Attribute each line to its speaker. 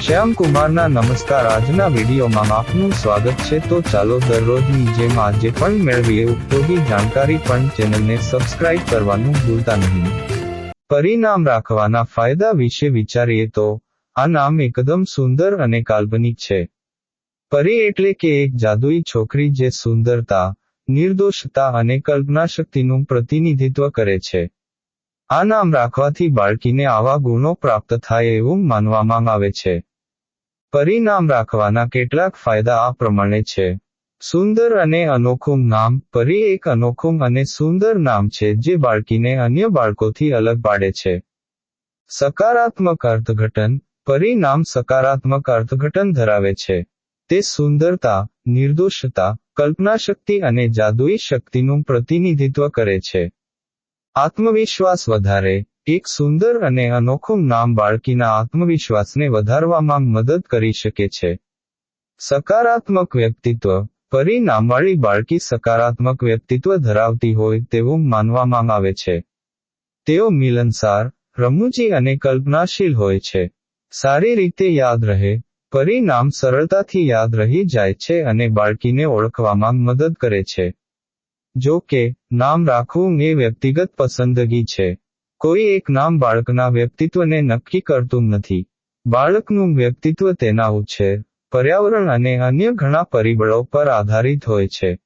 Speaker 1: શ્યામકુમારના નમસ્કાર. આજના વિડીયોમાં આપનું સ્વાગત છે. તો ચાલો દરરોજની જેમ આજે પણ મેળવીએ ઉપયોગી જાણકારી, પણ ચેનલને સબસ્ક્રાઇબ કરવાનું ભૂલતા નહીં. પરિણામ રાખવાના ફાયદા વિશે વિચારીએ તો આ નામ એકદમ સુંદર અને કાલ્પનિક છે. પરી એટલે કે એક જાદુઈ છોકરી જે સુંદરતા, નિર્દોષતા અને કલ્પનાશક્તિનું પ્રતિનિધિત્વ કરે છે. આ નામ રાખવાથી બાળકીને આવા ગુણો પ્રાપ્ત થાય એવું માનવામાં આવે છે. પરી નામ રાખવાના કેટલાક ફાયદા આ પ્રમાણે છે. સુંદર અને અનોખું નામ. પરી એક અનોખું અને સુંદર નામ છે જે બાળકીને અન્ય બાળકોથી અલગ પાડે છે. સકારાત્મક અર્થઘટન. પરી નામ સકારાત્મક અર્થઘટન ધરાવે છે. તે સુંદરતા, નિર્દોષતા, કલ્પનાશક્તિ અને જાદુઈ શક્તિનું પ્રતિનિધિત્વ કરે છે. આત્મવિશ્વાસ વધારે. એક સુંદર અને અનોખું નામ બાળકીના આત્મવિશ્વાસને વધારવામાં મદદ કરી શકે છે. સકારાત્મક વ્યક્તિત્વ. પરી નામવાળી બાળકી સકારાત્મક વ્યક્તિત્વ ધરાવતી હોય તેવું માનવામાં આવે છે. તેઓ મિલનસાર, રમૂજી અને કલ્પનાશીલ હોય છે. સારી રીતે યાદ રહે. પરી નામ સરળતાથી યાદ રહી જાય છે અને બાળકીને ઓળખવામાં મદદ કરે છે. જો કે, નામ રાખવું એ વ્યક્તિગત પસંદગી છે. કોઈ એક નામ બાળકના વ્યક્તિત્વને નક્કી કરતું નથી. બાળકનું વ્યક્તિત્વ તેના ઉછેર, પર્યાવરણ અને અન્ય ઘણા પરિબળો પર આધારિત હોય છે.